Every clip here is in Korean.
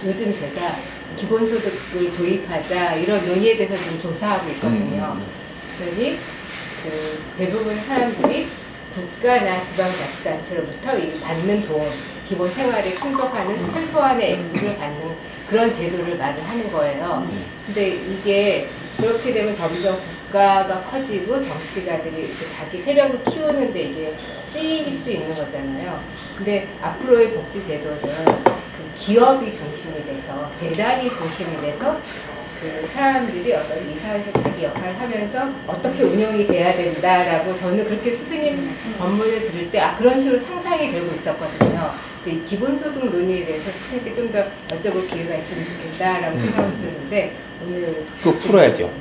요즘 제가 기본소득을 도입하자 이런 논의에 대해서 좀 조사하고 있거든요. 그러니 대부분 사람들이 국가나 지방자치단체로부터 이 받는 돈, 기본 생활에 충족하는 최소한의 액수를 받는 그런 제도를 말을 하는 거예요. 근데 이게 그렇게 되면 점점 국가가 커지고 정치가들이 이렇게 자기 세력을 키우는데 이게 쓰일 수 있는 거잖아요. 근데 앞으로의 복지 제도는 그 기업이 중심이 돼서, 재단이 중심이 돼서 그 사람들이 어떤 이 사회에서 자기 역할을 하면서 어떻게 운영이 돼야 된다라고 저는 그렇게 스승님 법문을 들을 때 그런 식으로 상상이 되고 있었거든요. 이 기본소득 논의에 대해서 스승님께 좀 더 여쭤볼 기회가 있으면 좋겠다라고 생각을 했었는데 오늘 그거 풀어야죠.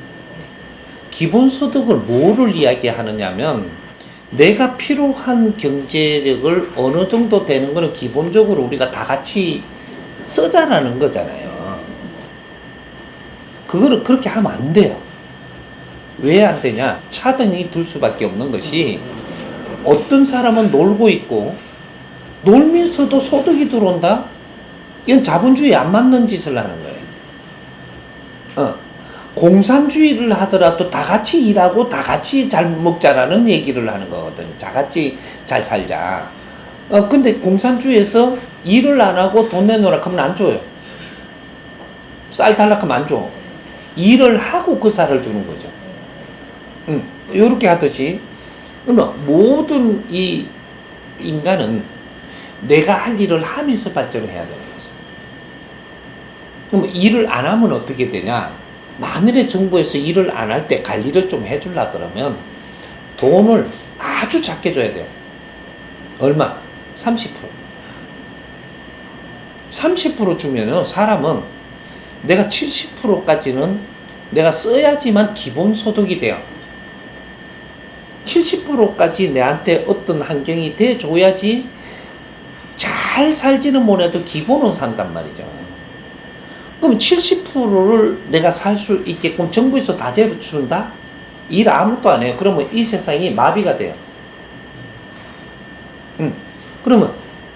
기본소득을 뭐를 이야기하느냐면 내가 필요한 경제력을 어느 정도 되는 거는 기본적으로 우리가 다 같이 쓰자라는 거잖아요. 그거를 그렇게 하면 안 돼요. 왜 안 되냐? 차등이 둘 수밖에 없는 것이 어떤 사람은 놀고 있고 놀면서도 소득이 들어온다? 이건 자본주의에 안 맞는 짓을 하는 거예요. 공산주의를 하더라도 다 같이 일하고 다 같이 잘 먹자라는 얘기를 하는 거거든. 다 같이 잘 살자. 근데 공산주의에서 일을 안 하고 돈 내놓으라 하면 안 줘요. 쌀 달라 하면 안 줘. 일을 하고 그 쌀을 주는 거죠. 요렇게 하듯이, 그러면 모든 이 인간은 내가 할 일을 하면서 발전을 해야 되는 거죠. 그럼 일을 안 하면 어떻게 되냐? 만일에 정부에서 일을 안 할 때 관리를 좀 해주려 그러면 돈을 아주 작게 줘야 돼요. 얼마? 30%. 30% 주면은 사람은 내가 70%까지는 내가 써야지만 기본소득이 돼요. 70%까지 내한테 어떤 환경이 돼줘야지 잘 살지는 못해도 기본은 산단 말이죠. 그럼 70%를 내가 살 수 있게끔 정부에서 다 재준다? 일 아무것도 안 해요. 그러면 이 세상이 마비가 돼요. 그러면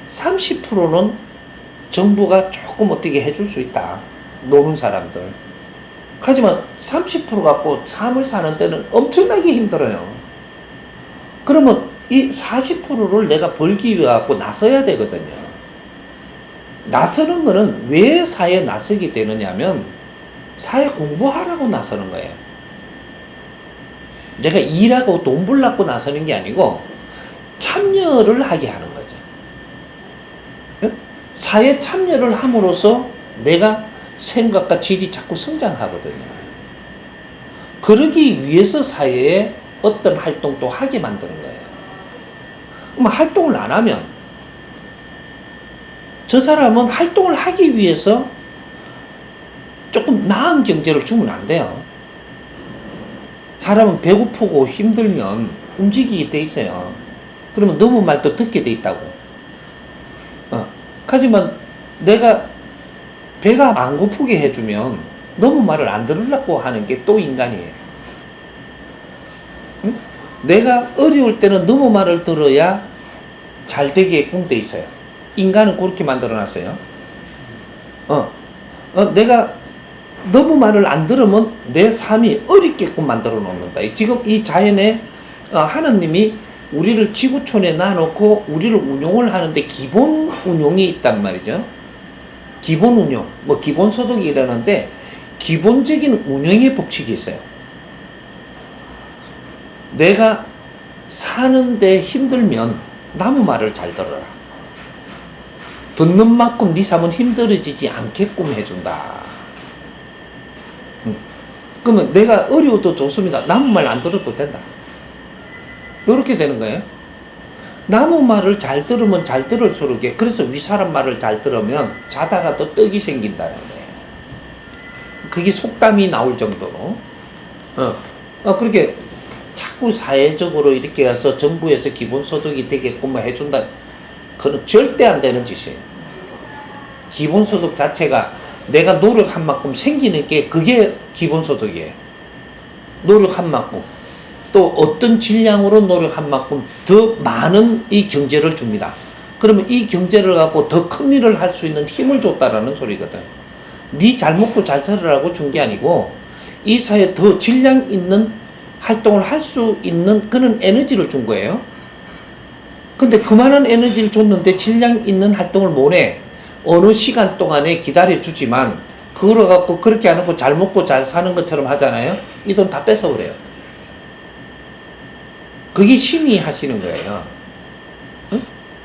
30%는 정부가 조금 어떻게 해줄 수 있다. 노는 사람들. 하지만 30% 갖고 삶을 사는 데는 엄청나게 힘들어요. 그러면 이 40%를 내가 벌기 위해 갖고 나서야 되거든요. 나서는 거는 왜 사회에 나서게 되느냐면 사회 공부하라고 나서는 거예요. 내가 일하고 돈 벌려고 나서는 게 아니고 참여를 하게 하는 거죠. 사회 참여를 함으로써 내가 생각과 질이 자꾸 성장하거든요. 그러기 위해서 사회에 어떤 활동도 하게 만드는 거예요. 그럼 활동을 안 하면 저 사람은 활동을 하기 위해서 조금 나은 경제를 주면 안 돼요. 사람은 배고프고 힘들면 움직이게 돼 있어요. 그러면 너무 말도 듣게 돼 있다고. 하지만 내가 배가 안 고프게 해주면 너무 말을 안 들으려고 하는 게 또 인간이에요. 응? 내가 어려울 때는 너무 말을 들어야 잘 되게끔 돼 있어요. 인간은 그렇게 만들어 놨어요. 내가 너무 말을 안 들으면 내 삶이 어렵게끔 만들어 놓는다. 지금 이 자연에 하나님이 우리를 지구촌에 놔놓고 우리를 운용을 하는데 기본 운용이 있단 말이죠. 기본 운용, 뭐 기본 소득이 이러는데 기본적인 운영의 법칙이 있어요. 내가 사는데 힘들면 남의 말을 잘 들어라. 듣는 만큼 네 삶은 힘들어지지 않게끔 해준다. 그러면 내가 어려워도 좋습니다. 남의 말 안 들어도 된다. 이렇게 되는 거예요. 남의 말을 잘 들으면 잘 들을수록, 그래서 윗사람 말을 잘 들으면 자다가 또 떡이 생긴다는 거예요. 그게 속담이 나올 정도로. 그렇게 자꾸 사회적으로 이렇게 해서 정부에서 기본소득이 되게끔 해준다. 그건 절대 안 되는 짓이에요. 기본소득 자체가 내가 노력한 만큼 생기는 게 그게 기본소득이에요. 노력한 만큼. 또 어떤 질량으로 노력한 만큼 더 많은 이 경제를 줍니다. 그러면 이 경제를 갖고 더 큰 일을 할 수 있는 힘을 줬다라는 소리거든. 네 잘 먹고 잘 살으라고 준 게 아니고 이 사회에 더 질량 있는 활동을 할 수 있는 그런 에너지를 준 거예요. 근데 그만한 에너지를 줬는데 질량 있는 활동을 못해. 어느 시간 동안에 기다려주지만 그걸 갖고 그렇게 안 하고 잘 먹고 잘 사는 것처럼 하잖아요. 이 돈 다 뺏어버려요. 그게 신이 하시는 거예요. 응?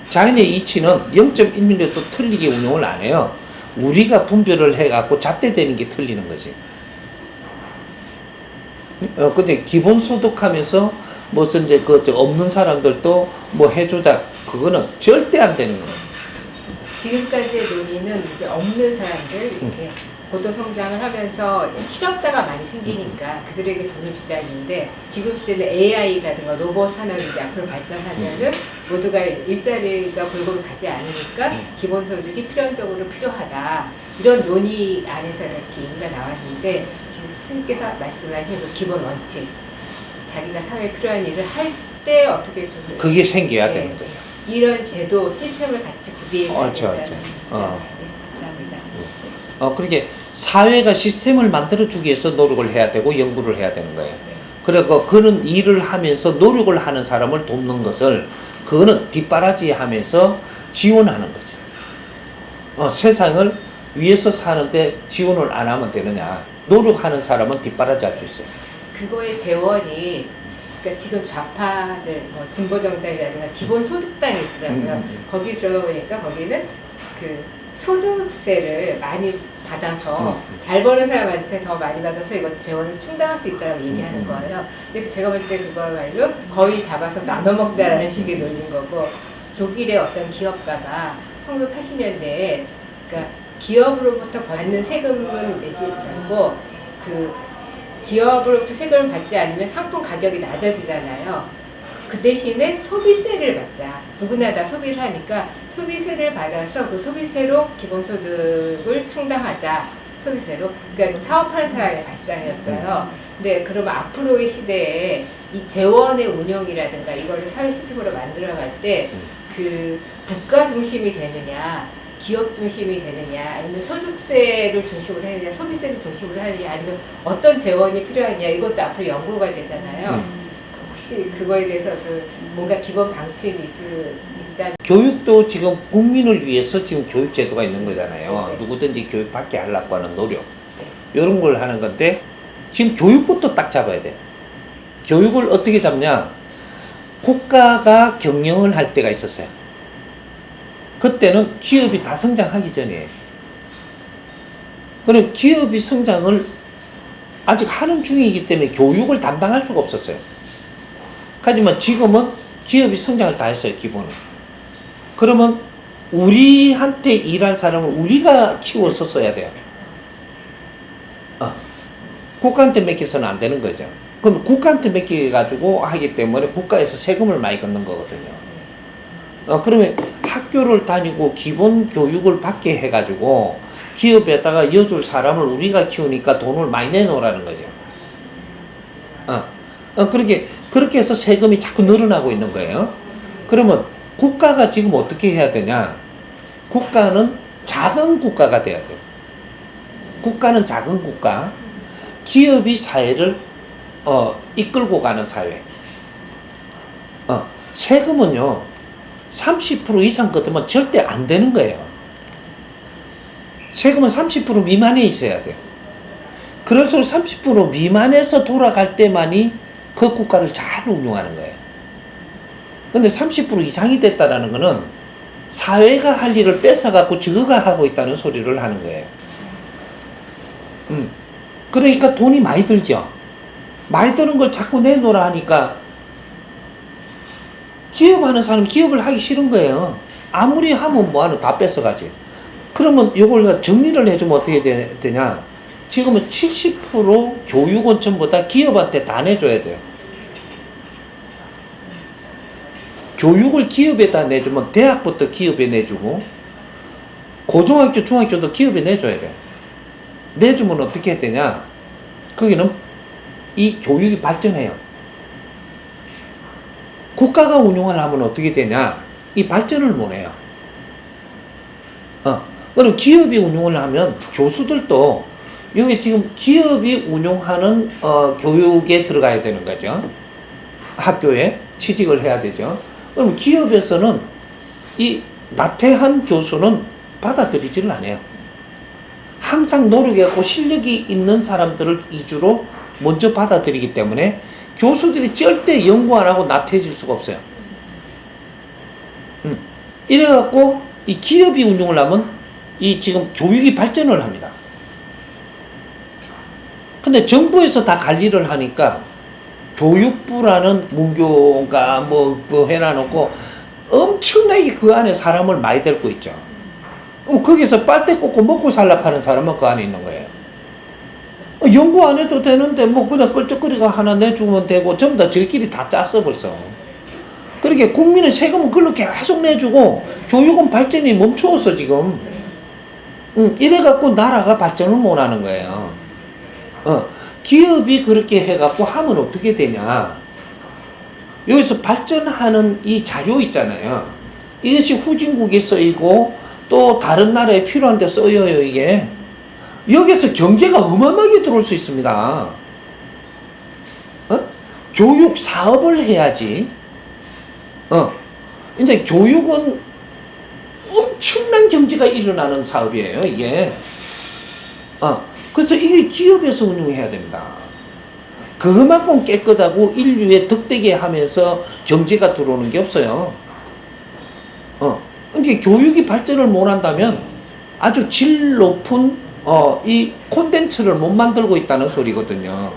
자연의 이치는 0.1mm도 틀리게 운용을 안 해요. 우리가 분별을 해갖고 잣대되는 게 틀리는 거지. 근데 기본소득 하면서 무슨 이제 없는 사람들도 뭐 해주자. 그거는 절대 안 되는 거예요. 지금까지의 논의는 이제 없는 사람들 이렇게 고도 성장을 하면서 실업자가 많이 생기니까 그들에게 돈을 주자는데 지금 시대는 AI라든가 로봇 산업이 이제 앞으로 발전하면은 모두가 일자리가 골고루 가지 않으니까 기본소득이 필연적으로 필요하다. 이런 논의 안에서 이렇게 얘기가 나왔는데 지금 스님께서 말씀하신 그 기본 원칙, 자기가 사회에 필요한 일을 할 때 어떻게 좀 그게 생겨야 되는 거죠. 이런 제도 시스템을 같이 구비해 가야 된다는 그렇죠. 거죠. 감사합니다. 그렇게 사회가 시스템을 만들어주기 위해서 노력을 해야 되고 연구를 해야 되는 거예요. 그리고 그런 일을 하면서 노력을 하는 사람을 돕는 것을 그거는 뒷바라지 하면서 지원하는 거죠. 세상을 위해서 사는데 지원을 안 하면 되느냐. 노력하는 사람은 뒷바라지 할 수 있어요. 그거의 재원이 그러니까 지금 좌파들 뭐 진보정당이라든가 기본소득당이 있더라고요. 거기 들어보니까 거기는 그 소득세를 많이 받아서 잘 버는 사람한테 더 많이 받아서 이거 재원을 충당할 수 있다고 얘기하는 거예요. 근데 제가 볼 때 그거야말로 거의 잡아서 나눠 먹자라는 식의 논리인 거고 독일의 어떤 기업가가 1980년대에 그러니까 기업으로부터 받는 세금은 내지 말고 그 기업으로부터 세금을 받지 않으면 상품 가격이 낮아지잖아요. 그 대신에 소비세를 받자. 누구나 다 소비를 하니까 소비세를 받아서 그 소비세로 기본소득을 충당하자. 소비세로. 그러니까 사업하는 사람의 발상이었어요. 근데 그러면 앞으로의 시대에 이 재원의 운영이라든가 이거를 사회 시스템으로 만들어갈 때 그 국가 중심이 되느냐, 기업 중심이 되느냐, 아니면 소득세를 중심으로 하느냐, 소비세를 중심으로 하느냐, 아니면 어떤 재원이 필요하냐, 이것도 앞으로 연구가 되잖아요. 혹시 그거에 대해서도 뭔가 기본 방침이 있다? 교육도 지금 국민을 위해서 지금 교육제도가 있는 거잖아요. 네. 누구든지 교육받게 하려고 하는 노력. 이런 걸 하는 건데 지금 교육부터 딱 잡아야 돼. 교육을 어떻게 잡냐? 국가가 경영을 할 때가 있었어요. 그때는 기업이 다 성장하기 전이에요. 그럼 기업이 성장을 아직 하는 중이기 때문에 교육을 담당할 수가 없었어요. 하지만 지금은 기업이 성장을 다 했어요, 기본은. 그러면 우리한테 일할 사람을 우리가 키워서 써야 돼요. 국가한테 맡겨서는 안 되는 거죠. 그럼 국가한테 맡겨가지고 하기 때문에 국가에서 세금을 많이 걷는 거거든요. 그러면 학교를 다니고 기본 교육을 받게 해가지고 기업에다가 이어줄 사람을 우리가 키우니까 돈을 많이 내놓으라는 거죠. 그렇게 해서 세금이 자꾸 늘어나고 있는 거예요. 그러면 국가가 지금 어떻게 해야 되냐? 국가는 작은 국가가 돼야 돼요. 국가는 작은 국가, 기업이 사회를 이끌고 가는 사회. 세금은요 30% 이상 걷으면 절대 안 되는 거예요. 세금은 30% 미만에 있어야 돼요. 그래서 30% 미만에서 돌아갈 때만이 그 국가를 잘 운영하는 거예요. 근데 30% 이상이 됐다라는 거는 사회가 할 일을 뺏어갖고 저가 하고 있다는 소리를 하는 거예요. 그러니까 돈이 많이 들죠. 많이 드는 걸 자꾸 내놓으라 하니까 기업하는 사람은 기업을 하기 싫은 거예요. 아무리 하면 뭐하노, 다 뺏어가지. 그러면 이걸 정리를 해주면 어떻게 되냐? 지금은 70% 교육은 전부 다 기업한테 다 내줘야 돼요. 교육을 기업에다 내주면 대학부터 기업에 내주고 고등학교, 중학교도 기업에 내줘야 돼요. 내주면 어떻게 해야 되냐? 거기는 이 교육이 발전해요. 국가가 운영을 하면 어떻게 되냐? 이 발전을 못 해요. 그럼 기업이 운영을 하면 교수들도 여기 지금 기업이 운영하는 교육에 들어가야 되는 거죠. 학교에 취직을 해야 되죠. 그럼 기업에서는 이 나태한 교수는 받아들이지를 않아요. 항상 노력하고 실력이 있는 사람들을 위주로 먼저 받아들이기 때문에 교수들이 절대 연구 안 하고 나태해질 수가 없어요. 이래갖고 이 기업이 운영을 하면 이 지금 교육이 발전을 합니다. 근데 정부에서 다 관리를 하니까 교육부라는 문교가 뭐 해놔놓고 엄청나게 그 안에 사람을 많이 데리고 있죠. 그럼 거기서 빨대 꽂고 먹고 살라고 하는 사람은 그 안에 있는 거예요. 연구 안 해도 되는데 뭐 그냥 껄쩍거리가 하나 내주면 되고 전부 다 저희끼리 다 짰어 벌써. 그렇게 국민의 세금은 그걸로 계속 내주고 교육은 발전이 멈추었어 지금. 이래갖고 나라가 발전을 못하는 거예요. 기업이 그렇게 해갖고 하면 어떻게 되냐. 여기서 발전하는 이 자료 있잖아요. 이것이 후진국에 쓰이고 또 다른 나라에 필요한 데 쓰여요 이게. 여기서 경제가 어마어마하게 들어올 수 있습니다. 교육 사업을 해야지. 이제 교육은 엄청난 경제가 일어나는 사업이에요 이게. 그래서 이게 기업에서 운영해야 됩니다. 그만큼 깨끗하고 인류에 덕되게 하면서 경제가 들어오는 게 없어요. 이게 교육이 발전을 못한다면 아주 질 높은 이 콘텐츠를 못 만들고 있다는 소리거든요.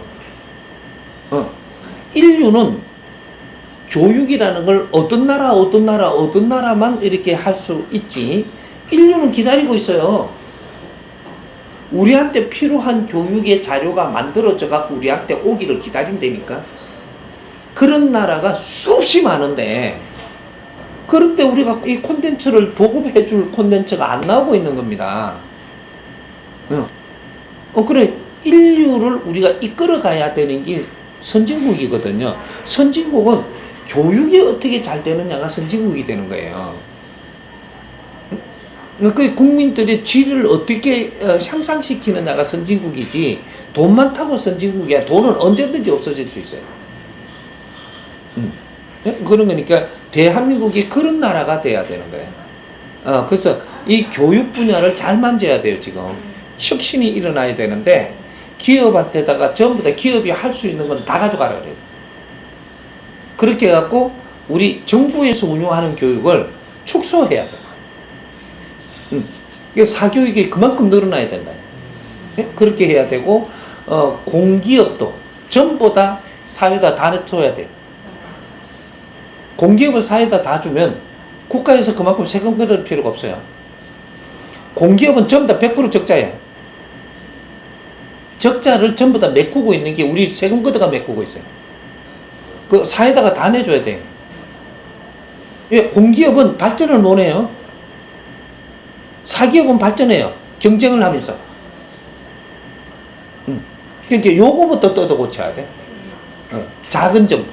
인류는 교육이라는 걸 어떤 나라만 이렇게 할 수 있지. 인류는 기다리고 있어요. 우리한테 필요한 교육의 자료가 만들어져 갖고 우리한테 오기를 기다린다니까. 그런 나라가 수없이 많은데 그런데 우리가 이 콘텐츠를 보급해 줄 콘텐츠가 안 나오고 있는 겁니다. 그래 인류를 우리가 이끌어 가야 되는 게 선진국이거든요. 선진국은 교육이 어떻게 잘 되느냐가 선진국이 되는 거예요. 그 국민들의 질을 어떻게 향상시키느냐가 선진국이지 돈 많다고 선진국이야. 돈은 언제든지 없어질 수 있어요. 그런 거니까 대한민국이 그런 나라가 돼야 되는 거예요. 그래서 이 교육 분야를 잘 만져야 돼요 지금. 혁신이 일어나야 되는데 기업한테다가 전부 다 기업이 할 수 있는 건 다 가져가라 그래요. 그렇게 해갖고 우리 정부에서 운영하는 교육을 축소해야 돼요. 사교육이 그만큼 늘어나야 된다. 그렇게 해야 되고 공기업도 전부 다 사회에다 다 내줘야 돼요. 공기업을 사회에다 다 주면 국가에서 그만큼 세금 걷을 필요가 없어요. 공기업은 전부 다 100% 적자예요. 적자를 전부 다 메꾸고 있는 게 우리 세금 걷어가 메꾸고 있어요. 그 사회에다가 다 내줘야 돼요. 공기업은 발전을 못 해요. 사기업은 발전해요. 경쟁을 하면서. 그러니까 요거부터 뜯어 고쳐야 돼. 작은 점.